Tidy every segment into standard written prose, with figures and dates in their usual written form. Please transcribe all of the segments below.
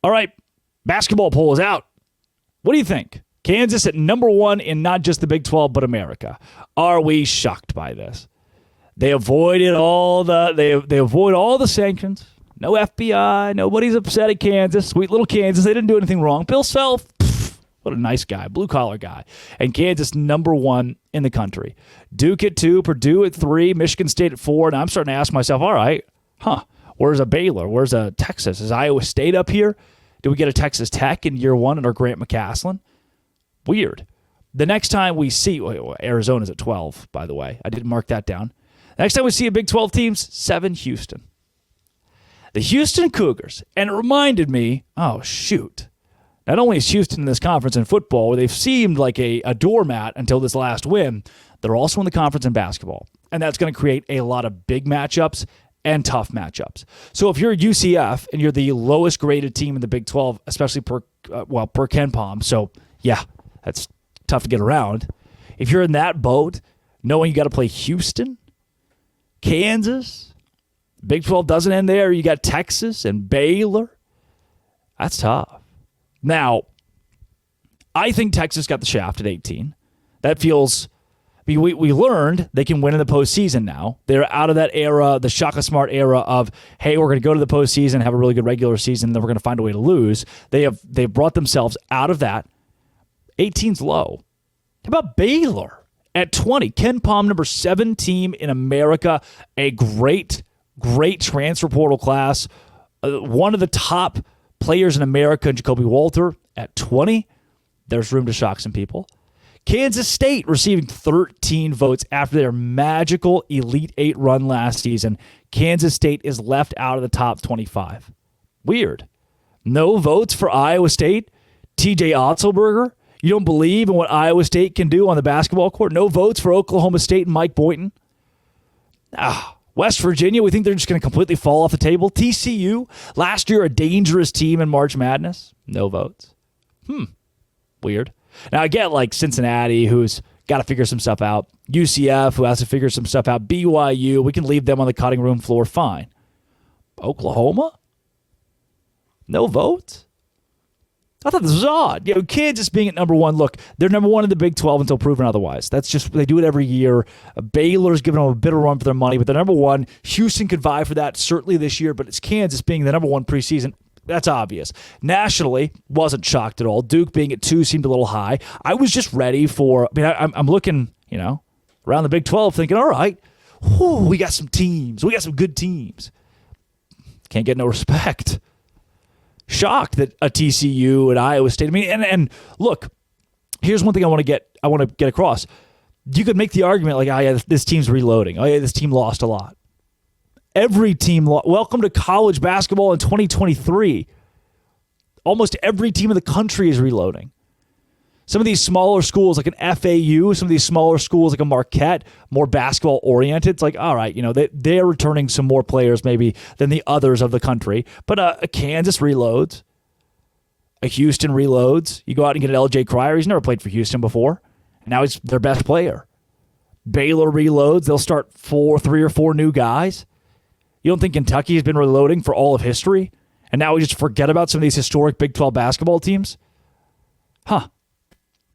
All right, basketball poll is out. What do you think? Kansas at number 1 in not just the Big 12, but America. Are we shocked by this? They avoided all they avoid all the sanctions. No FBI. Nobody's upset at Kansas. Sweet little Kansas. They didn't do anything wrong. Bill Self, what a nice guy. Blue-collar guy. And Kansas, number 1 in the country. Duke at 2, Purdue at 3, Michigan State at 4. And I'm starting to ask myself, all right, where's a Baylor? Where's a Texas? Is Iowa State up here? Do we get a Texas Tech in year 1 under Grant McCasland? Weird. The next time we see, Arizona's at 12, by the way. I didn't mark that down. Next time we see a Big 12 teams, 7 Houston. The Houston Cougars. And it reminded me, oh, shoot. Not only is Houston in this conference in football, where they've seemed like a doormat until this last win, they're also in the conference in basketball. And that's going to create a lot of big matchups and tough matchups. So if you're UCF and you're the lowest graded team in the Big 12, especially per Ken Palm, so yeah, that's tough to get around. If you're in that boat, knowing you got to play Houston, Kansas, Big 12 doesn't end there. You got Texas and Baylor. That's tough. Now, I think Texas got the shaft at 18. That feels... we learned they can win in the postseason now. They're out of that era, the Shaka Smart era of, hey, we're going to go to the postseason, have a really good regular season, then we're going to find a way to lose. They've brought themselves out of that. 18's low. How about Baylor at 20? Ken Palm, number 7 team in America. A great transfer portal class. One of the top players in America, Jacoby Walter, at 20. There's room to shock some people. Kansas State receiving 13 votes after their magical Elite 8 run last season. Kansas State is left out of the top 25. Weird. No votes for Iowa State. TJ Otzelberger. You don't believe in what Iowa State can do on the basketball court. No votes for Oklahoma State and Mike Boynton. West Virginia, we think they're just going to completely fall off the table. TCU, last year a dangerous team in March Madness. No votes. Weird. Now, I get like Cincinnati, who's got to figure some stuff out. UCF, who has to figure some stuff out. BYU, we can leave them on the cutting room floor. Fine. Oklahoma? No votes? I thought this was odd. Kansas being at number 1. Look, they're number 1 in the Big 12 until proven otherwise. That's just, they do it every year. Baylor's giving them a bit of a run for their money, but they're number 1. Houston could vie for that certainly this year, but it's Kansas being the number 1 preseason. That's obvious. Nationally, wasn't shocked at all. Duke being at 2 seemed a little high. I was just ready for, I'm looking, around the Big 12 thinking, all right, we got some teams. We got some good teams. Can't get no respect. Shocked that a TCU and Iowa State. And look, here's one thing I want to get across. You could make the argument like, oh yeah, this team's reloading. Oh yeah, this team lost a lot. Every team welcome to college basketball in 2023. Almost every team in the country is reloading. Some of these smaller schools like an FAU, some of these smaller schools like a Marquette, more basketball oriented. It's like, all right, they're returning some more players maybe than the others of the country. But a Kansas reloads. A Houston reloads. You go out and get an LJ Cryer. He's never played for Houston before. And now he's their best player. Baylor reloads. They'll start 3 or 4 new guys. You don't think Kentucky has been reloading for all of history? And now we just forget about some of these historic Big 12 basketball teams? I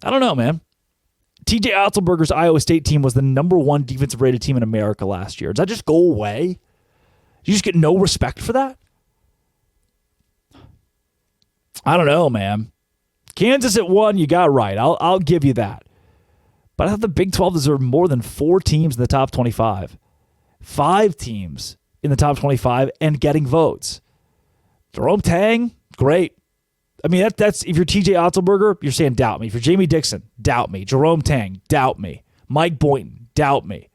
don't know, man. TJ Otzelberger's Iowa State team was the number 1 defensive rated team in America last year. Does that just go away? You just get no respect for that? I don't know, man. Kansas at 1, you got right. I'll give you that. But I thought the Big 12 deserved more than 4 teams in the top 25. 5 teams in the top 25 and getting votes. Jerome Tang, great. That's if you're TJ Otzelberger, you're saying doubt me. If you're Jamie Dixon, doubt me. Jerome Tang, doubt me. Mike Boynton, doubt me.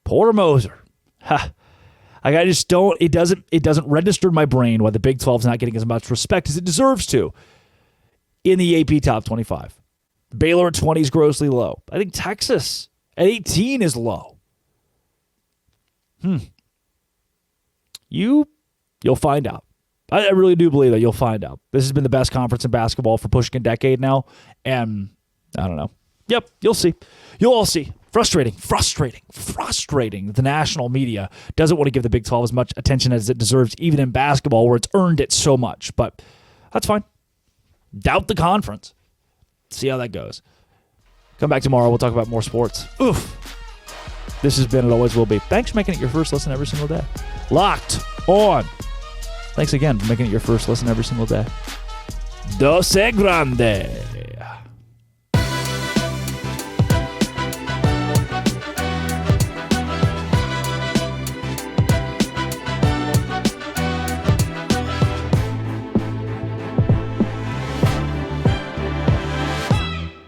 Porter Moser. I just don't. It doesn't register in my brain why the Big 12 is not getting as much respect as it deserves to in the AP top 25. Baylor at 20 is grossly low. I think Texas at 18 is low. You'll find out. I really do believe that you'll find out. This has been the best conference in basketball for pushing a decade now, and I don't know. Yep, you'll see. You'll all see. Frustrating. The national media doesn't want to give the Big 12 as much attention as it deserves, even in basketball, where it's earned it so much. But that's fine. Doubt the conference. See how that goes. Come back tomorrow. We'll talk about more sports. Oof. This has been and always will be. Thanks for making it your first listen every single day. Locked on. Thanks again for making it your first listen every single day. Doce Grande.